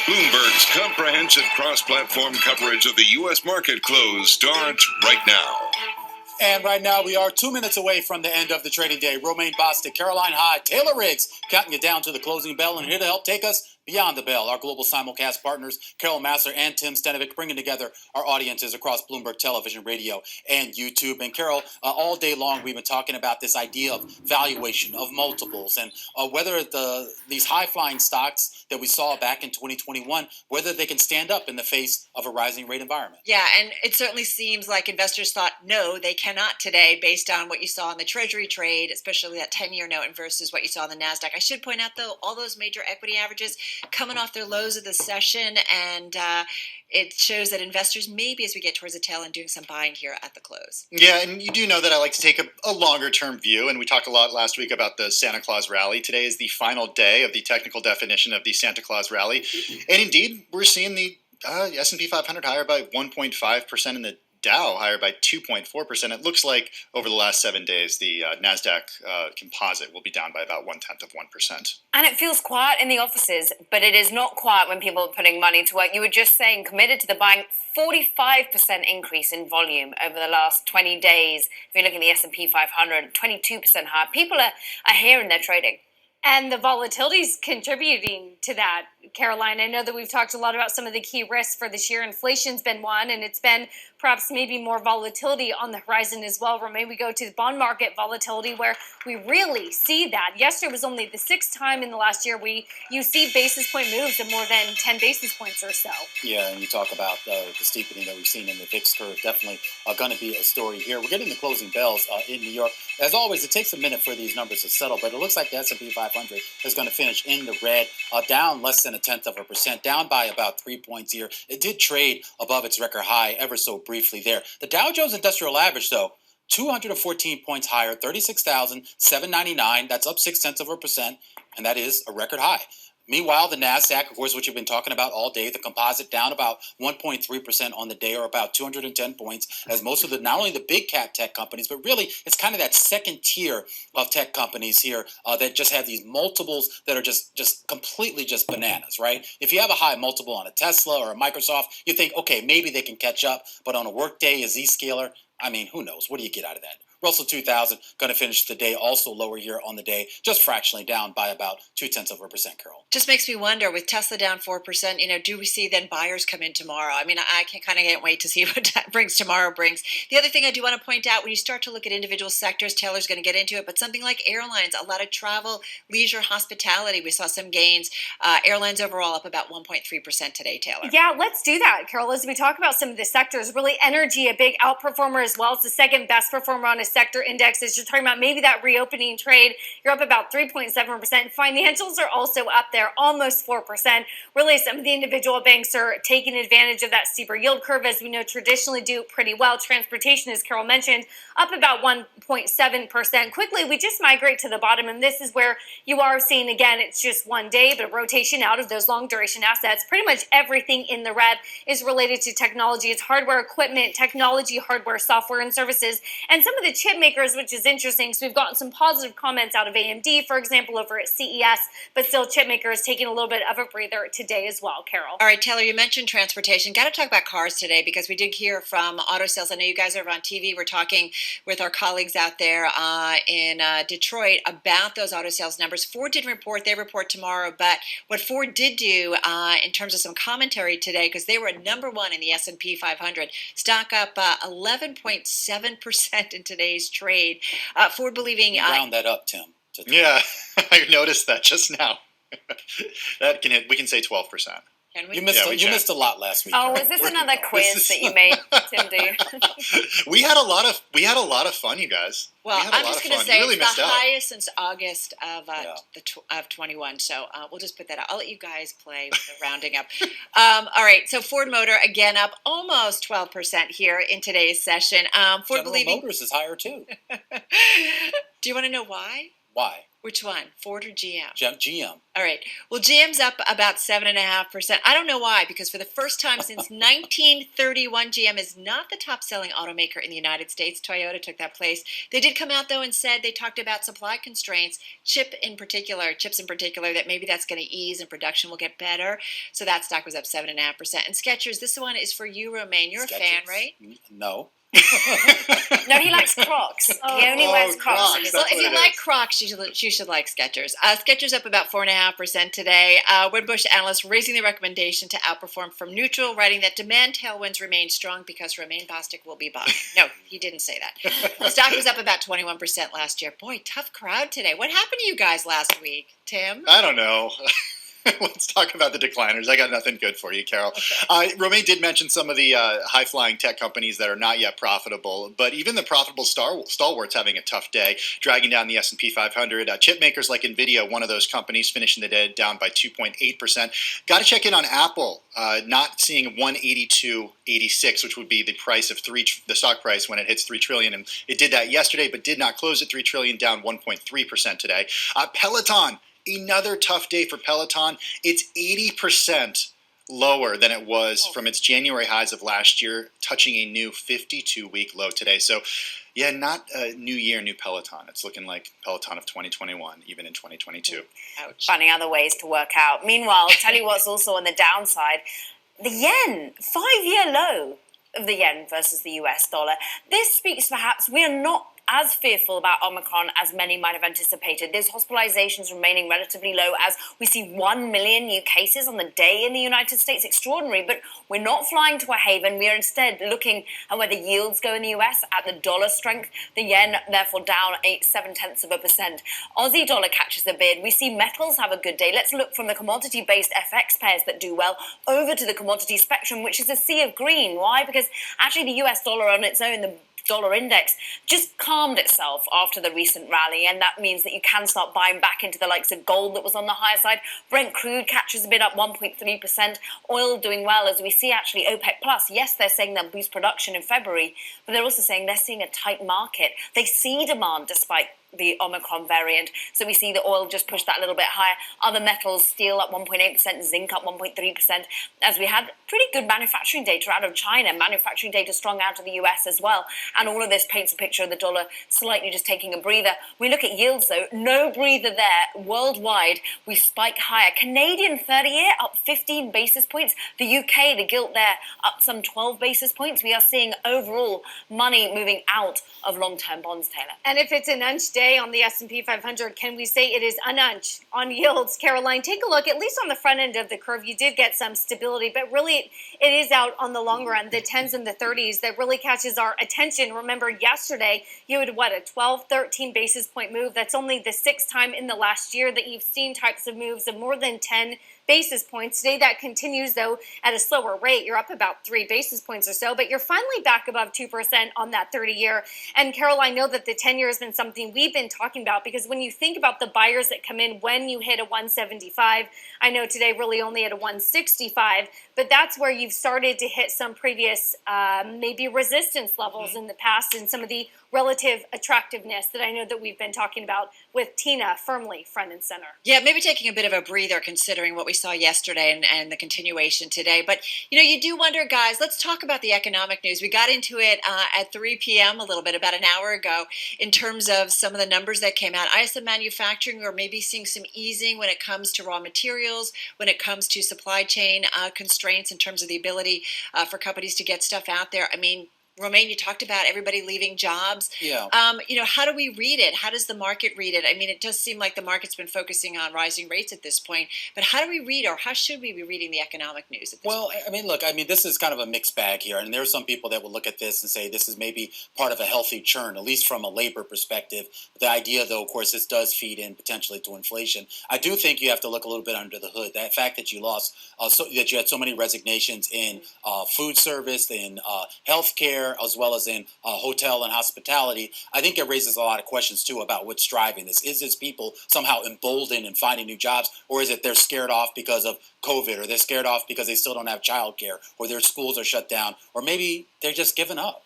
Bloomberg's comprehensive cross-platform coverage of the U.S. market close starts right now. And right now, we are 2 minutes away from the end of the trading day. Romaine Bostick, Caroline Hyde, Taylor Riggs, counting it down to the closing bell. And here to help take us beyond the bell, our global simulcast partners, Carol Massar and Tim Stenovic, bringing together our audiences across Bloomberg Television, Radio, and YouTube. And Carol, all day long, we've been talking about this idea of valuation, of multiples, and whether these high-flying stocks that we saw back in 2021, whether they can stand up in the face of a rising rate environment. Yeah, and it certainly seems like investors thought, no, they cannot today based on what you saw in the Treasury trade, especially that 10-year note versus what you saw in the NASDAQ. I should point out, though, all those major equity averages coming off their lows of the session, and it shows that investors, maybe as we get towards the tail end, doing some buying here at the close. Yeah, and you do know that I like to take a longer-term view, and we talked a lot last week about the Santa Claus rally. Today is the final day of the technical definition of the Santa Claus rally, and indeed, we're seeing the S&P 500 higher by 1.5% and the Dow higher by 2.4%. It looks like over the last 7 days, the NASDAQ composite will be down by about 0.1%. And it feels quiet in the offices, but it is not quiet when people are putting money to work. You were just saying committed to the buying, 45% increase in volume over the last 20 days. If you look at the S&P 500, 22% higher. People are here and they're trading. And the volatility is contributing to that, Caroline. I know that we've talked a lot about some of the key risks for this year. Inflation's been one, and it's been perhaps maybe more volatility on the horizon as well. Or maybe we go to the bond market volatility where we really see that. Yesterday was only the sixth time in the last year you see basis point moves of more than 10 basis points or so. Yeah, and you talk about the steepening that we've seen in the VIX curve. Definitely going to be a story here. We're getting the closing bells in New York. As always, it takes a minute for these numbers to settle, but it looks like the S&P 500 is going to finish in the red, down less than 0.1%, down by about 3 points here. It did trade above its record high ever so briefly there. The Dow Jones Industrial Average, though, 214 points higher, 36,799. That's up 0.6%, and that is a record high. Meanwhile, the NASDAQ, of course, which you've been talking about all day, the composite down about 1.3% on the day, or about 210 points, as most of not only the big cap tech companies, but really it's kind of that second tier of tech companies here that just have these multiples that are just completely just bananas, right? If you have a high multiple on a Tesla or a Microsoft, you think, okay, maybe they can catch up, but on a Workday, a Zscaler, I mean, who knows? What do you get out of that? Russell 2000 going to finish the day also lower here on the day, just fractionally down by about 0.2%, Carol. Just makes me wonder, with Tesla down 4%, do we see then buyers come in tomorrow? I mean, I can't wait to see what tomorrow brings. The other thing I do want to point out, when you start to look at individual sectors, Taylor's going to get into it, but something like airlines, a lot of travel, leisure, hospitality, we saw some gains. Airlines overall up about 1.3% today, Taylor. Yeah, let's do that, Carol. As we talk about some of the sectors, really energy, a big outperformer as well. It's the second best performer on a sector index. As you're talking about maybe that reopening trade, you're up about 3.7%. Financials are also up there, almost 4%. Really, some of the individual banks are taking advantage of that steeper yield curve, as we know traditionally do pretty well. Transportation, as Carol mentioned, up about 1.7%. Quickly, we just migrate to the bottom, and this is where you are seeing, again, it's just one day, but a rotation out of those long duration assets. Pretty much everything in the red is related to technology. It's hardware, equipment, technology, hardware, software, and services. And some of the chip makers, which is interesting. So we've gotten some positive comments out of AMD, for example, over at CES, but still chip makers taking a little bit of a breather today as well, Carol. All right, Taylor, you mentioned transportation. Got to talk about cars today because we did hear from auto sales. I know you guys are on TV. We're talking with our colleagues out there in Detroit about those auto sales numbers. Ford didn't report. They report tomorrow. But what Ford did do in terms of some commentary today, because they were number one in the S&P 500, stock up 11.7% in today's trade. Ford believing... round that up, Tim. Yeah, I noticed that just now. We can say 12%. You missed a lot last week. Oh, is this another quiz that you made, Tim? We had a lot of fun, you guys. Well, I'm just going to say really it's the highest since August of 21. So we'll just put that out. I'll let you guys play with the rounding up. All right. So Ford Motor again up almost 12% here in today's session. General Motors is higher too. Do you want to know why? Why? Which one, Ford or GM? GM. All right. Well, GM's up about 7.5%. I don't know why, because for the first time since 1931, GM is not the top-selling automaker in the United States. Toyota took that place. They did come out though and said they talked about supply constraints, chips in particular, that maybe that's going to ease and production will get better. So that stock was up 7.5%. And Skechers, this one is for you, Romaine. You're a fan, right? No. No, he likes Crocs. He only wears Crocs. Crocs. Well, That's if what you it like is. Crocs, you should like Skechers. Skechers up about 4.5% today. Wedbush analysts raising the recommendation to outperform from neutral, writing that demand tailwinds remain strong because Romaine Bostick will be buying. No, he didn't say that. The stock was up about 21% last year. Boy, tough crowd today. What happened to you guys last week, Tim? I don't know. Let's talk about the decliners. I got nothing good for you, Carol. Romaine did mention some of the high-flying tech companies that are not yet profitable, but even the profitable stalwarts having a tough day, dragging down the S&P 500. Chip makers like NVIDIA, one of those companies, finishing the day down by 2.8%. Got to check in on Apple, not seeing 182.86, which would be the price of the stock price when it hits $3 trillion, and it did that yesterday, but did not close at $3 trillion, down 1.3% today. Peloton. Another tough day for Peloton. It's 80% lower than it was from its January highs of last year, touching a new 52-week low today. So, yeah, not a new year, new Peloton. It's looking like Peloton of 2021, even in 2022. Ouch. Finding other ways to work out. Meanwhile, I'll tell you what's also on the downside. The yen, 5-year low of the yen versus the US dollar. This speaks perhaps we are not as fearful about Omicron as many might have anticipated. There's hospitalizations remaining relatively low as we see 1 million new cases on the day in the United States. Extraordinary, but we're not flying to a haven. We are instead looking at where the yields go in the US, at the dollar strength. The yen, therefore, down 0.7%. Aussie dollar catches the bid. We see metals have a good day. Let's look from the commodity-based FX pairs that do well over to the commodity spectrum, which is a sea of green. Why? Because actually the US dollar on its own, the dollar index just calmed itself after the recent rally, and that means that you can start buying back into the likes of gold that was on the higher side. Brent crude catches a bit up 1.3%. Oil doing well as we see actually OPEC Plus. Yes, they're saying they'll boost production in February, but they're also saying they're seeing a tight market. They see demand despite the Omicron variant. So we see the oil just push that a little bit higher. Other metals, steel up 1.8%, zinc up 1.3%, as we had pretty good manufacturing data out of China, manufacturing data strong out of the US as well. And all of this paints a picture of the dollar slightly just taking a breather. We look at yields though, no breather there. Worldwide, we spike higher. Canadian 30-year up 15 basis points. The UK, the gilt there, up some 12 basis points. We are seeing overall money moving out of long-term bonds, Taylor. And if it's an unch day on the S&P 500, can we say it is an unch on yields? Caroline, take a look, at least on the front end of the curve, you did get some stability, but really it is out on the long run, the 10s and the 30s, that really catches our attention. Remember, yesterday, you had, a 12, 13 basis point move. That's only the 6th time in the last year that you've seen types of moves of more than 10 basis points. Today that continues though at a slower rate. You're up about 3 basis points or so, but you're finally back above 2% on that 30-year. And Carol, I know that the 10-year has been something we've been talking about, because when you think about the buyers that come in when you hit a 175, I know today really only at a 165, but that's where you've started to hit some previous maybe resistance levels in the past, and some of the relative attractiveness that I know that we've been talking about with Tina firmly front and center. Yeah, maybe taking a bit of a breather considering what we saw yesterday and the continuation today. But, you do wonder, guys, let's talk about the economic news. We got into it at 3 p.m. a little bit, about an hour ago, in terms of some of the numbers that came out. ISM manufacturing, or maybe seeing some easing when it comes to raw materials, when it comes to supply chain constraints in terms of the ability for companies to get stuff out there. I mean, Romaine, you talked about everybody leaving jobs. Yeah. How do we read it? How does the market read it? I mean, it does seem like the market's been focusing on rising rates at this point, but how do we read, or how should we be reading the economic news at this point? This is kind of a mixed bag here, and there are some people that will look at this and say this is maybe part of a healthy churn, at least from a labor perspective. The idea, though, of course, this does feed in potentially to inflation. I do think you have to look a little bit under the hood. That fact that you lost, that you had so many resignations in food service, in healthcare, as well as in hotel and hospitality, I think it raises a lot of questions, too, about what's driving this. Is this people somehow emboldened and finding new jobs, or is it they're scared off because of COVID, or they're scared off because they still don't have childcare, or their schools are shut down, or maybe they're just giving up?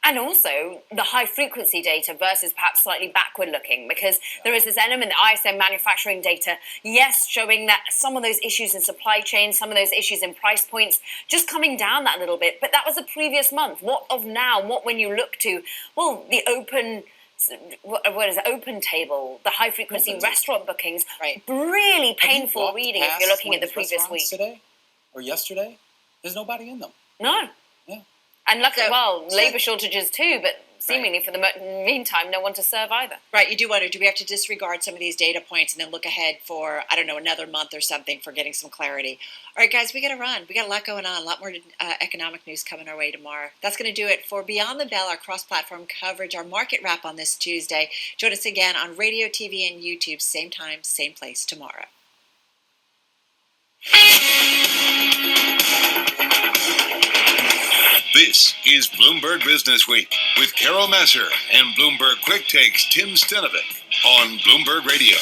And also the high frequency data versus perhaps slightly backward looking, because there is this element, the ISM manufacturing data, yes, showing that some of those issues in supply chain, some of those issues in price points, just coming down that little bit. But that was the previous month. What of now? What when you look to, well, the open, what is it, open table, the high frequency restaurant bookings, Right. really painful reading if you're looking at the previous week. Today or yesterday, there's nobody in them. No. Yeah. And look, So- labor shortages too, but seemingly for the meantime, no one to serve either. Right, you do wonder, do we have to disregard some of these data points and then look ahead for, I don't know, another month or something for getting some clarity? All right, guys, we got to run. We got a lot going on, a lot more economic news coming our way tomorrow. That's going to do it for Beyond the Bell, our cross-platform coverage, our market wrap on this Tuesday. Join us again on radio, TV, and YouTube, same time, same place tomorrow. This is Bloomberg Business Week with Carol Messer and Bloomberg Quick Takes Tim Stenovic on Bloomberg Radio.